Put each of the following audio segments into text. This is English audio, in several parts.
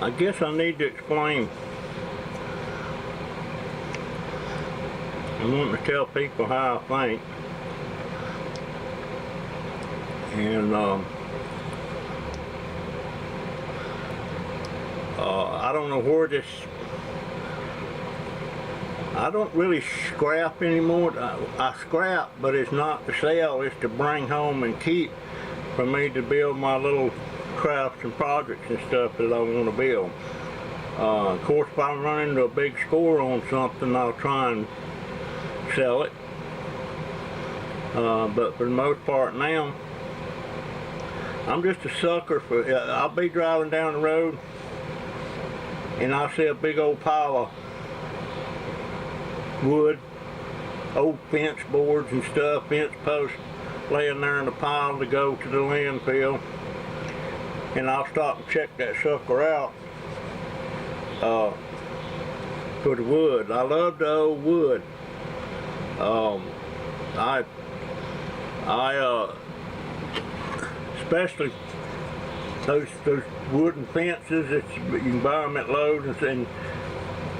I guess I need to explain. I want to tell people how I think. And I don't know where this, I don't really scrap anymore. I scrap, but it's not to sell, it's to bring home and keep for me to build my little crafts and projects and stuff that I want to build. Of course, if I run into a big score on something, I'll try and sell it. But for the most part now, I'm just a sucker for, I'll be driving down the road and I'll see a big old pile of wood, old fence boards and stuff, fence posts laying there in a pile to go to the landfill, and I'll stop and check that sucker out for the wood. I love the old wood. Especially those wooden fences that you can buy them at Lowe's in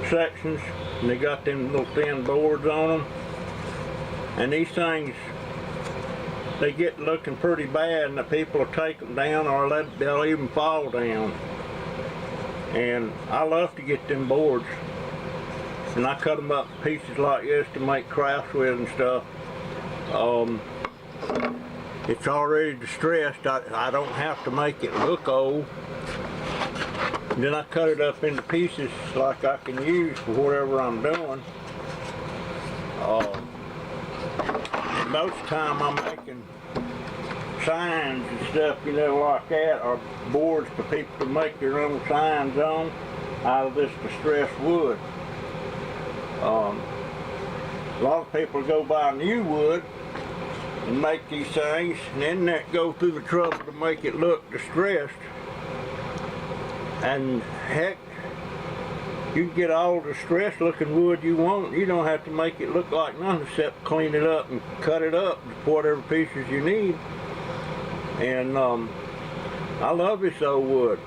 sections, and they got them little thin boards on them, and these things, they get looking pretty bad, and the people will take them down, or they'll even fall down. And I love to get them boards, and I cut them up in pieces like this to make crafts with and stuff. It's already distressed. I don't have to make it look old. And then I cut it up into pieces like I can use for whatever I'm doing. Most of the time I'm making signs and stuff, you know, like that, or boards for people to make their own signs on out of this distressed wood. A lot of people go buy new wood and make these things, and then that go through the trouble to make it look distressed. And heck, you can get all the distressed looking wood you want. You don't have to make it look like nothing except clean it up and cut it up to whatever pieces you need. And I love this old wood.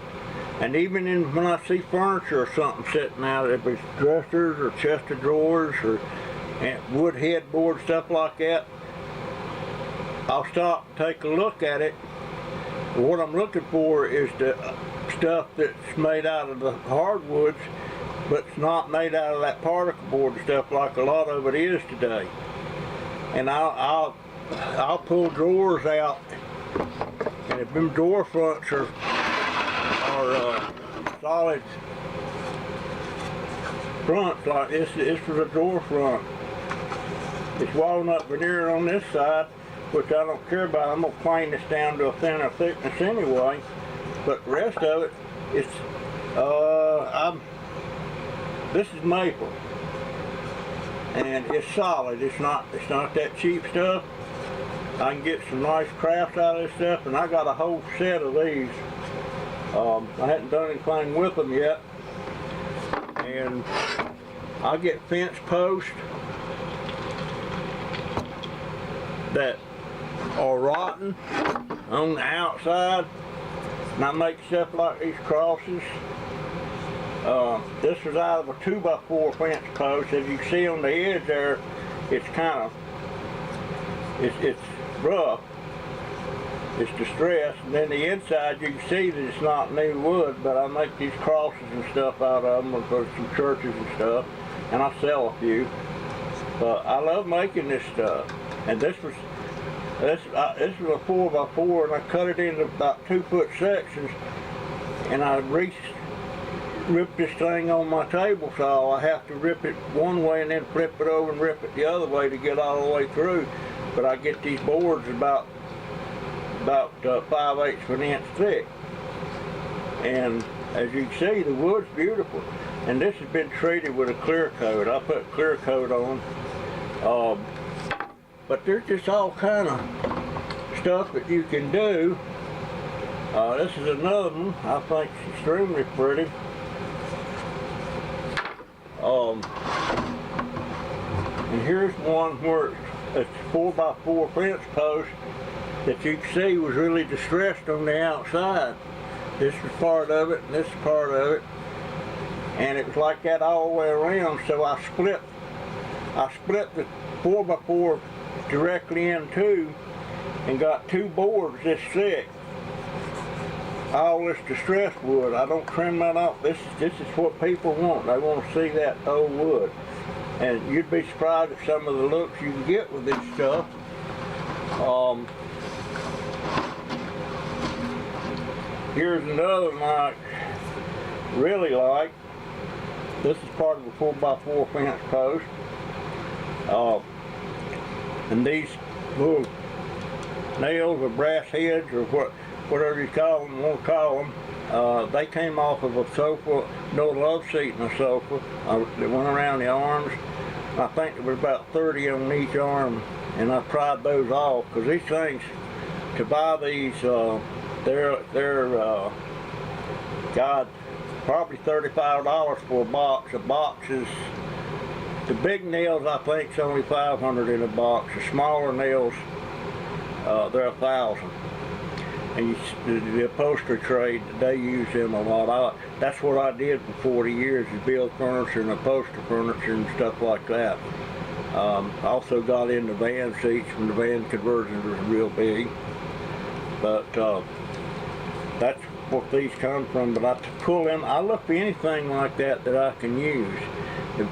And even when I see furniture or something sitting out, if it's dressers or chest of drawers or wood headboard, stuff like that, I'll stop and take a look at it. What I'm looking for is the stuff that's made out of the hardwoods, but it's not made out of that particle board and stuff like a lot of it is today. And I'll pull drawers out, and if them drawer fronts are solid fronts like this was a drawer front. It's walnut veneer on this side, which I don't care about. I'm gonna plane this down to a thinner thickness anyway. But the rest of it, it's this is maple, and it's solid. It's not that cheap stuff. I can get some nice crafts out of this stuff, and I got a whole set of these. I hadn't done anything with them yet, and I get fence posts that are rotten on the outside, and I make stuff like these crosses. This was out of a 2x4 fence post. As you can see on the edge there, it's kind of, it's rough, it's distressed, and then the inside you can see that it's not new wood, but I make these crosses and stuff out of them for some churches and stuff, and I sell a few. But I love making this stuff, and this was a 4x4, and I cut it into about 2-foot sections, and I ripped this thing on my table saw. I have to rip it one way and then flip it over and rip it the other way to get all the way through. But I get these boards about 5/8 of an inch thick, and as you can see, the wood's beautiful. And this has been treated with a clear coat. I put clear coat on. But there's just all kind of stuff that you can do. This is another one. I think it's extremely pretty. And here's one where it's 4x4 fence post that you can see was really distressed on the outside. this is part of it, and this is part of it. And it was like that all the way around, so I split the 4x4 directly in two and got two boards this thick. All this distressed wood. I don't trim that off. This is what people want. They want to see that old wood. And you'd be surprised at some of the looks you can get with this stuff. Here's another one I really like. This is part of the 4x4 fence post. And these little nails or brass heads or whatever you call them, want to call them, they came off of a sofa, no love seat in a sofa. They went around the arms. I think there was about 30 on each arm, and I pried those off because these things, to buy these, they're God, probably $35 for a box. A box is, the big nails I think is only $500 in a box. The smaller nails, they're $1,000. And the upholstery trade, they use them a lot. That's what I did for 40 years, is build furniture and upholster furniture and stuff like that. Also got into van seats when the van conversions was real big. But that's what these come from. But I pull in, I look for anything like that I can use.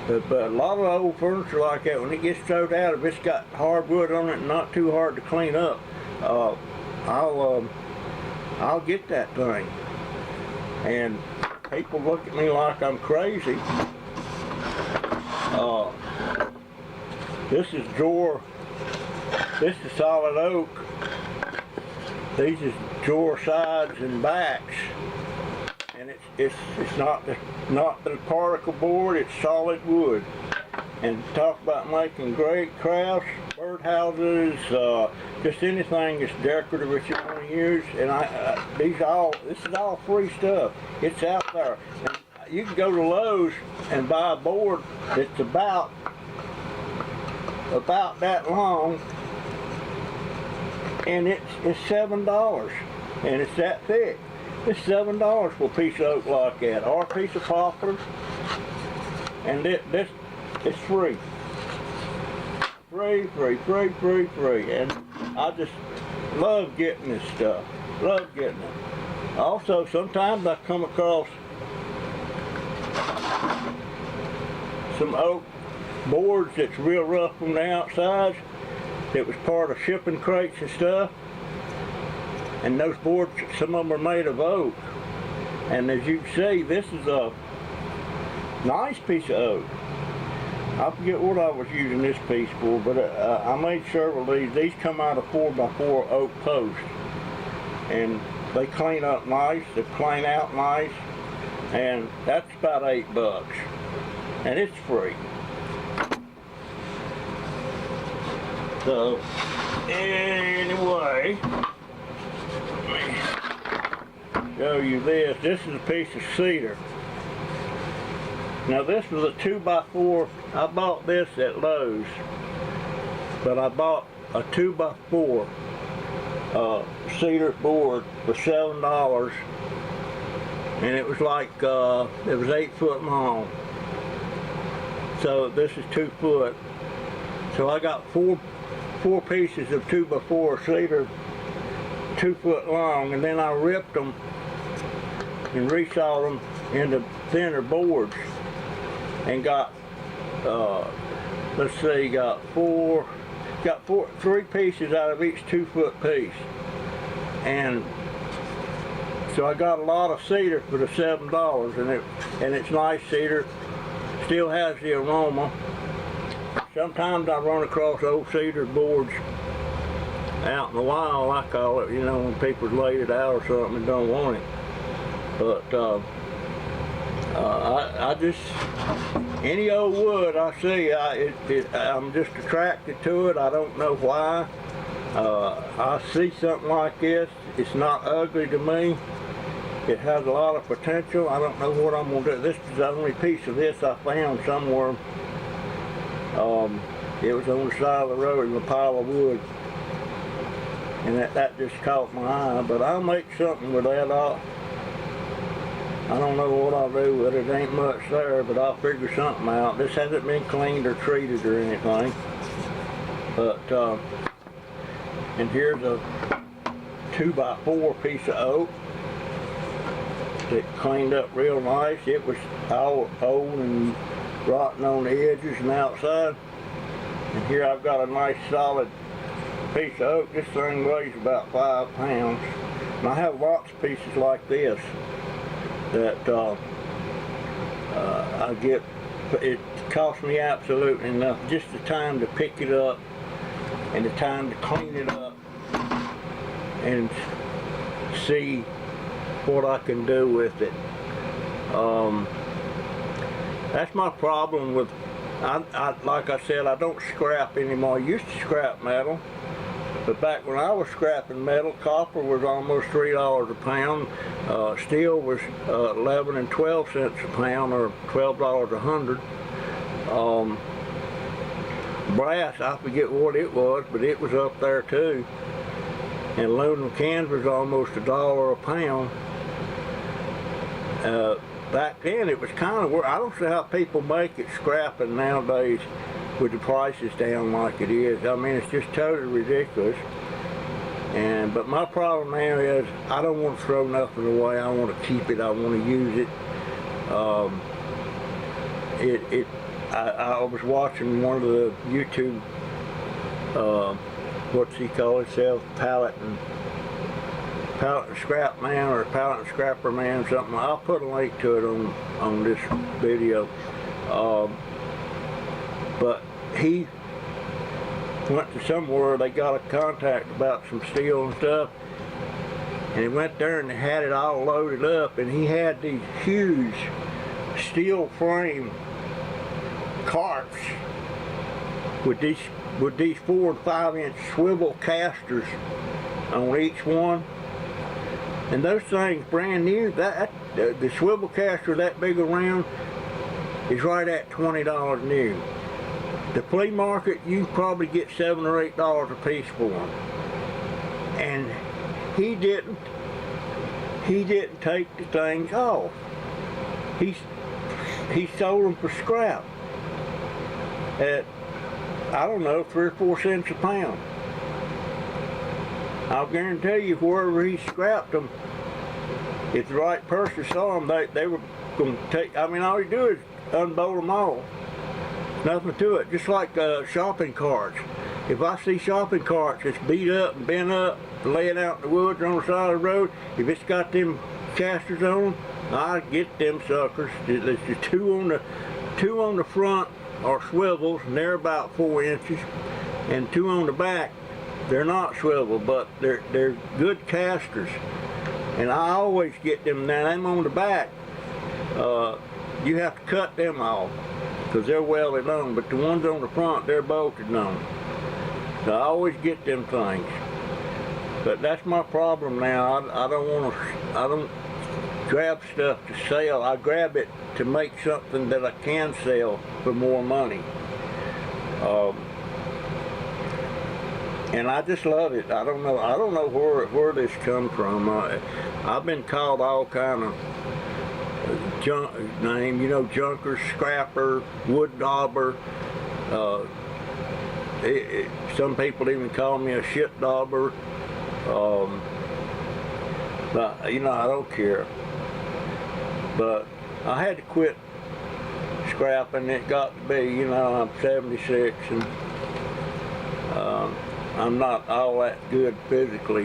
But a lot of old furniture like that, when it gets thrown out, if it's got hardwood on it and not too hard to clean up, I'll get that thing. And people look at me like I'm crazy. This is drawer. This is solid oak. These is drawer sides and backs. And it's not the particle board. It's solid wood. And talk about making great crafts, birdhouses, just anything that's decorative that you want to use. And this is all free stuff. It's out there. And you can go to Lowe's and buy a board that's about that long, and it's $7, and it's that thick. It's $7 for a piece of oak like that, or a piece of poplar, and this it's free. Free. And I just love getting this stuff. Love getting it. Also, sometimes I come across some oak boards that's real rough from the outside. It was part of shipping crates and stuff. And those boards, some of them are made of oak. And as you can see, this is a nice piece of oak. I forget what I was using this piece for, but I made several of these. These come out of 4x4 oak posts. And they clean up nice, they clean out nice. And that's about $8. And it's free. So, anyway, let me show you this. This is a piece of cedar. Now this was a 2x4. I bought this at Lowe's, but I bought a 2x4 cedar board for $7, and it was like it was 8 foot long. So this is 2 foot. So I got four pieces of 2x4 cedar, 2 foot long, and then I ripped them and resawed them into thinner boards, and got let's see, got 3 pieces out of each 2 foot piece. And so I got a lot of cedar for the $7, and it's nice cedar, still has the aroma. Sometimes I run across old cedar boards out in the wild, I call it, you know, when people's laid it out or something and don't want it. But I just, any old wood I see, I'm just attracted to it. I don't know why. I see something like this, it's not ugly to me. It has a lot of potential. I don't know what I'm going to do. This is the only piece of this I found somewhere. It was on the side of the road in a pile of wood. And that just caught my eye. But I'll make something with that. I don't know what I'll do with it. There ain't much there, but I'll figure something out. This hasn't been cleaned or treated or anything. But, and here's a 2x4 piece of oak that cleaned up real nice. It was all old and rotten on the edges and outside. And here I've got a nice solid piece of oak. This thing weighs about 5 pounds. And I have lots of pieces like this that I get. It costs me absolutely enough. Just the time to pick it up and the time to clean it up and see what I can do with it. That's my problem with, like I said, I don't scrap anymore. I used to scrap metal, but back when I was scrapping metal, copper was almost $3 a pound. Steel was 11 and 12 cents a pound, or $12 a hundred. Brass, I forget what it was, but it was up there too. And aluminum cans was almost $1 a pound. Back then it was kind of, I don't see how people make it scrapping nowadays with the prices down like it is. I mean, it's just totally ridiculous. But my problem now is I don't want to throw nothing away. I want to keep it. I want to use it. I was watching one of the YouTube, what's he call himself, pallet and scrap man, or pallet and scrapper man, something. I'll put a link to it on this video. But he went to somewhere, they got a contact about some steel and stuff, and he went there and they had it all loaded up, and he had these huge steel frame carts with these 4 and 5 inch swivel casters on each one. And those things brand new, the swivel caster that big around is right at $20 new. The flea market, you can probably get $7 or $8 a piece for them. And he didn't take the things off. He sold them for scrap at, I don't know, 3 or 4 cents a pound. I'll guarantee you, wherever he scrapped them, if the right person saw them, they were going to take, I mean, all you do is unbolt them all. Nothing to it. Just like shopping carts. If I see shopping carts that's beat up and bent up, laying out in the woods or on the side of the road, if it's got them casters on them, I get them suckers. There's the two on the front are swivels, and they're about 4 inches, and 2 on the back, they're not swivel, but they're good casters. And I always get them. Now them on the back, you have to cut them off because they're welded on, but the ones on the front, they're bolted on. So I always get them things. But that's my problem now. I don't grab stuff to sell. I grab it to make something that I can sell for more money. And I just love it. I don't know where this comes from. I've been called all kind of junk name, you know, junker, scrapper, wood dauber. Some people even call me a shit dauber. But you know, I don't care. But I had to quit scrapping. It got to be, you know, I'm 76 and I'm not all that good physically.